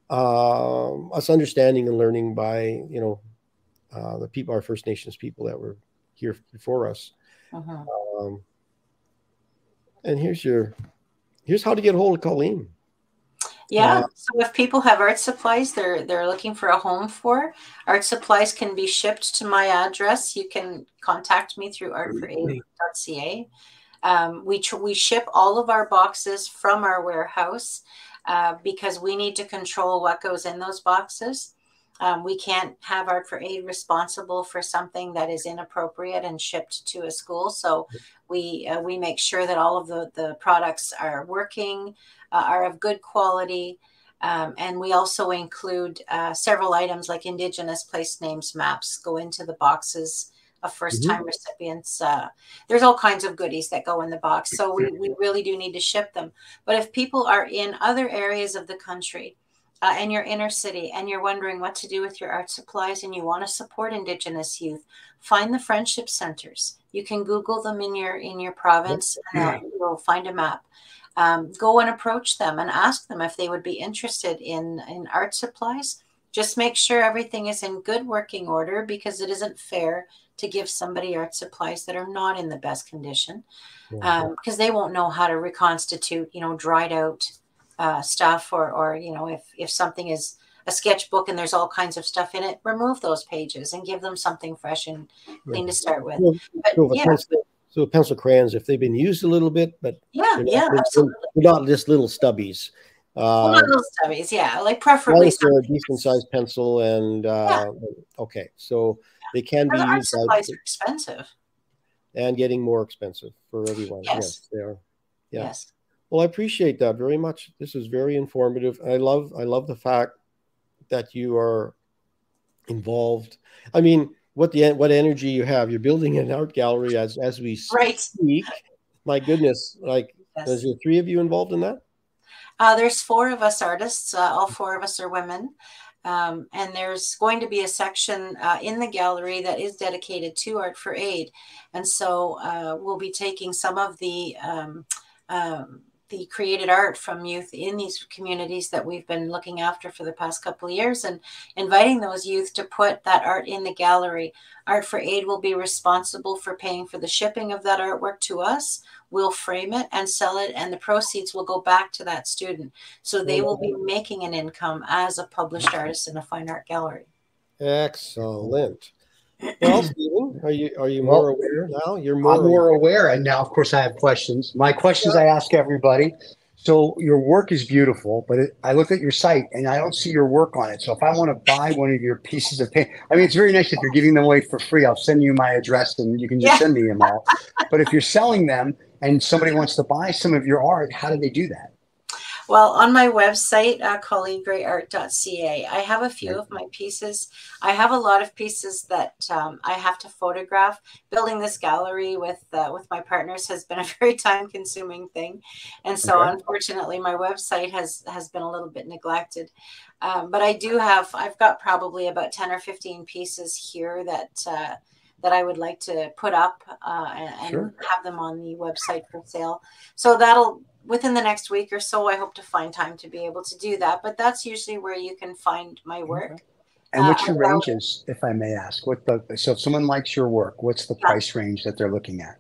Speaker 3: us understanding and learning by, you know, the people, our First Nations people that were here before us. And here's how to get a hold of Colleen.
Speaker 4: Yeah. So if people have art supplies they're looking for a home for, art supplies can be shipped to my address. You can contact me through artforaid.ca. We ship all of our boxes from our warehouse because we need to control what goes in those boxes. We can't have Art for Aid responsible for something that is inappropriate and shipped to a school. So we make sure that all of the products are working, are of good quality. And we also include several items like Indigenous place names maps go into the boxes of first-time recipients. There's all kinds of goodies that go in the box. So we really do need to ship them. But if people are in other areas of the country, and you're inner city and you're wondering what to do with your art supplies and you want to support Indigenous youth, find the friendship centers. You can Google them in your province and you'll find a map. Go and approach them and ask them if they would be interested in art supplies. Just make sure everything is in good working order, because it isn't fair to give somebody art supplies that are not in the best condition, because they won't know how to reconstitute, you know, dried out stuff, or you know, if something is a sketchbook and there's all kinds of stuff in it, remove those pages and give them something fresh and clean to start with.
Speaker 3: So pencil crayons, if they've been used a little bit, but
Speaker 4: absolutely.
Speaker 3: They're not just little stubbies.
Speaker 4: Not little stubbies, like preferably
Speaker 3: a decent sized pencil, and okay, so they can be used.
Speaker 4: Art supplies are expensive
Speaker 3: and getting more expensive for everyone. Yes, they are. Yeah.
Speaker 4: Yes.
Speaker 3: Well, I appreciate that very much. This is very informative. I love the fact that you are involved. I mean, what energy you have. You're building an art gallery as we speak. My goodness, like, is there 3 of you involved in that?
Speaker 4: There's 4 of us artists. All 4 of us are women. And there's going to be a section in the gallery that is dedicated to Art for Aid. And so we'll be taking some of the created art from youth in these communities that we've been looking after for the past couple of years and inviting those youth to put that art in the gallery. Art for Aid will be responsible for paying for the shipping of that artwork to us. We'll frame it and sell it, and the proceeds will go back to that student. So they will be making an income as a published artist in a fine art gallery.
Speaker 3: Excellent. Well, Stephen, are you more aware now? I'm
Speaker 2: more aware, and now, of course, I have questions. My questions I ask everybody. So your work is beautiful, but I looked at your site and I don't see your work on it. So if I want to buy one of your pieces of paint, I mean, it's very nice if you're giving them away for free. I'll send you my address and you can just send me them all. But if you're selling them and somebody wants to buy some of your art, how do they do that?
Speaker 4: Well, on my website, ColleenGrayArt.ca, I have a few of my pieces. I have a lot of pieces that I have to photograph. Building this gallery with my partners has been a very time-consuming thing. And so, unfortunately, my website has been a little bit neglected. But I've got probably about 10 or 15 pieces here that I would like to put up and have them on the website for sale. So within the next week or so, I hope to find time to be able to do that. But that's usually where you can find my work.
Speaker 2: And what's your
Speaker 4: Well,
Speaker 2: ranges, if I may ask? So if someone likes your work, what's the price range that they're looking at?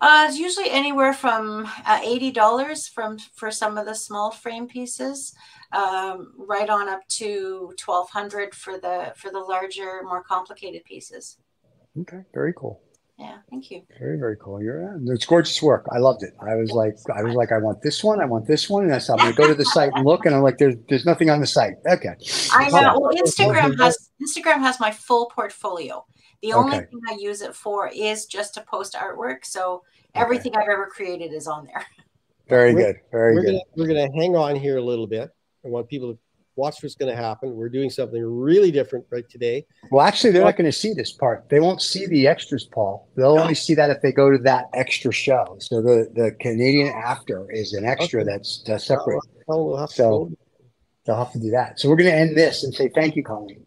Speaker 4: It's usually anywhere from $80 for some of the small frame pieces, right on up to $1,200 for the larger, more complicated pieces.
Speaker 2: Okay, very cool.
Speaker 4: Yeah, thank you.
Speaker 2: Very, very cool. It's gorgeous work. I loved it. I was like, I want this one. I want this one. And I said, I'm going to go to the site and look. And I'm like, there's nothing on the site. Okay.
Speaker 4: I know. Well, Instagram has my full portfolio. The only thing I use it for is just to post artwork. So everything I've ever created is on there.
Speaker 2: Very good. Very good.
Speaker 3: We're going to hang on here a little bit. I want people to watch what's going to happen. We're doing something really different right today.
Speaker 2: Well, actually, they're not going to see this part. They won't see the extras, Paul. They'll only see that if they go to that extra show. So the Canadian After is an extra that's separate. So they'll have to do that. So we're going to end this and say thank you, Colleen.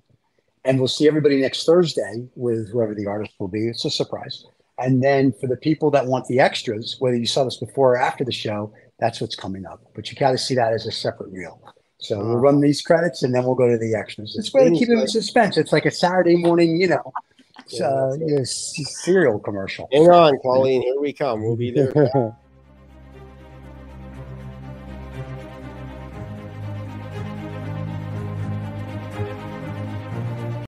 Speaker 2: And we'll see everybody next Thursday with whoever the artist will be. It's a surprise. And then for the people that want the extras, whether you saw this before or after the show, that's what's coming up. But you got to see that as a separate reel. So we'll run these credits and then we'll go to the extras. It's way to keep them in suspense. It's like a Saturday morning, serial commercial.
Speaker 3: Hang on, Colleen. Here we come. We'll be there.